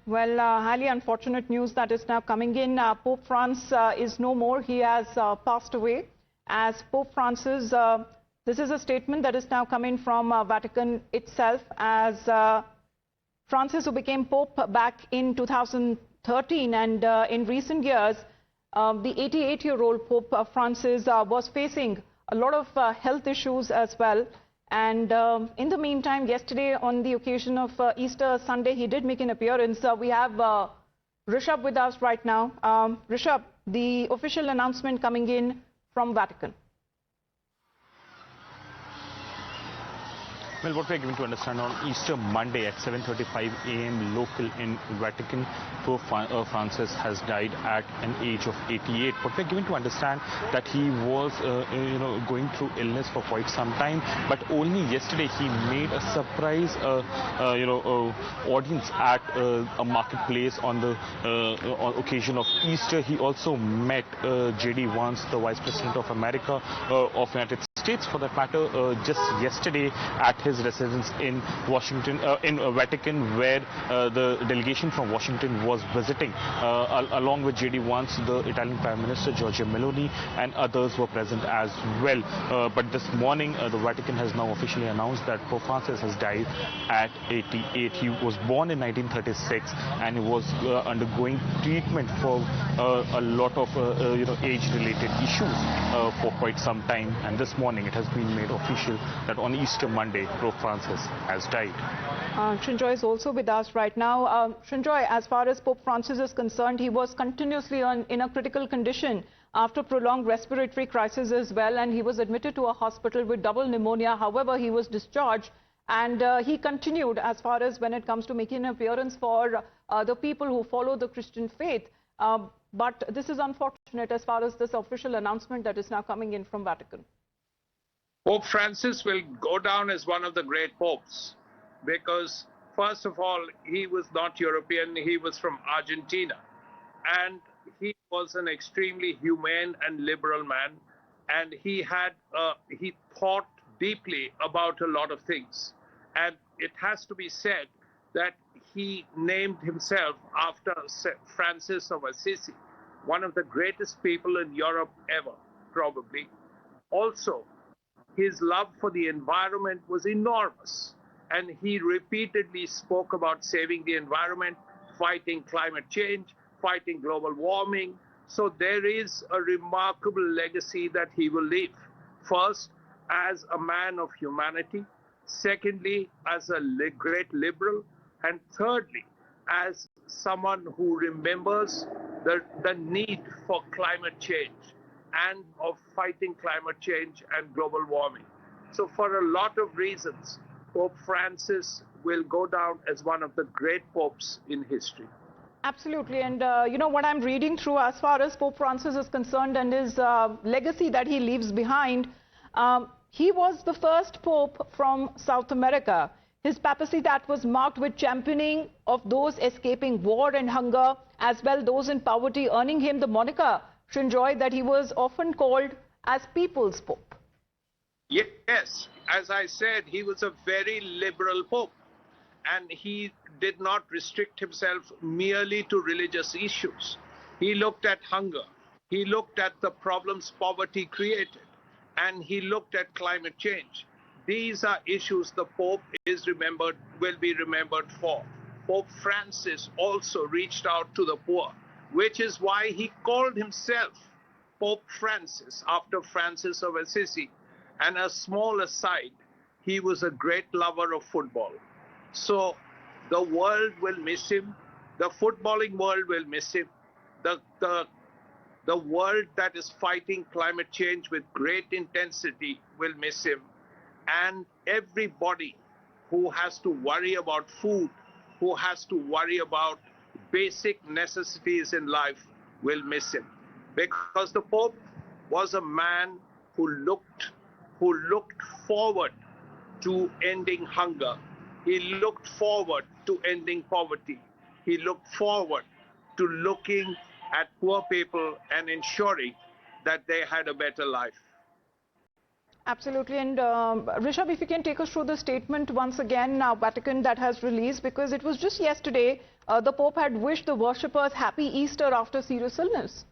Well, highly unfortunate news that is now coming in. Pope Francis is no more. He has passed away. As Pope Francis, this is a statement that is now coming from Vatican itself, as Francis, who became Pope back in 2013, and in recent years, the 88-year-old Pope Francis was facing a lot of health issues as well. And in the meantime, yesterday, on the occasion of Easter Sunday, he did make an appearance. We have Rishabh with us right now. Rishabh, the official announcement coming in from Vatican. Well, what we're given to understand on Easter Monday at 7:35 a.m. local in Vatican, Pope Francis has died at an age of 88. What we're given to understand that he was, going through illness for quite some time, but only yesterday he made a surprise, audience at a marketplace on the occasion of Easter. He also met J.D. Vance, the Vice President of America, of United States, for that matter, just yesterday at his residence in Washington, in Vatican, where the delegation from Washington was visiting. Along with J.D. Vance, the Italian Prime Minister Giorgia Meloni and others were present as well. But this morning, the Vatican has now officially announced that Pope Francis has died at 88. He was born in 1936 and he was undergoing treatment for a lot of age-related issues for quite some time. And this morning, it has been made official that on Easter Monday, Pope Francis has died. Shinjoy is also with us right now. Shinjoy, as far as Pope Francis is concerned, he was continuously in a critical condition after prolonged respiratory crisis as well, and he was admitted to a hospital with double pneumonia. However, he was discharged, and he continued as far as when it comes to making an appearance for the people who follow the Christian faith. But this is unfortunate as far as this official announcement that is now coming in from Vatican. Pope Francis will go down as one of the great popes because, first of all, he was not European, he was from Argentina. And he was an extremely humane and liberal man. And he thought deeply about a lot of things. And it has to be said that he named himself after Francis of Assisi, one of the greatest people in Europe ever, probably. Also, his love for the environment was enormous, and he repeatedly spoke about saving the environment, fighting climate change, fighting global warming. So there is a remarkable legacy that he will leave. First, as a man of humanity. Secondly, as a great liberal. And thirdly, as someone who remembers the need for climate change and of fighting climate change and global warming. So for a lot of reasons, Pope Francis will go down as one of the great popes in history. Absolutely. And, what I'm reading through as far as Pope Francis is concerned and his legacy that he leaves behind, he was the first pope from South America. His papacy that was marked with championing of those escaping war and hunger, as well those in poverty, earning him the moniker, Shinjoy, that he was often called as People's Pope. Yes, as I said, he was a very liberal pope, and he did not restrict himself merely to religious issues. He looked at hunger, he looked at the problems poverty created, and he looked at climate change. These are issues the Pope will be remembered for. Pope Francis also reached out to the poor, which is why he called himself Pope Francis after Francis of Assisi. And a small aside, he was a great lover of football. So the world will miss him. The footballing world will miss him. The world that is fighting climate change with great intensity will miss him. And everybody who has to worry about food, who has to worry about basic necessities in life will miss him. Because the Pope was a man who looked forward to ending hunger. He looked forward to ending poverty. He looked forward to looking at poor people and ensuring that they had a better life. Absolutely. And Rishabh, if you can take us through the statement once again, Vatican that has released, because it was just yesterday the Pope had wished the worshippers happy Easter after serious illness.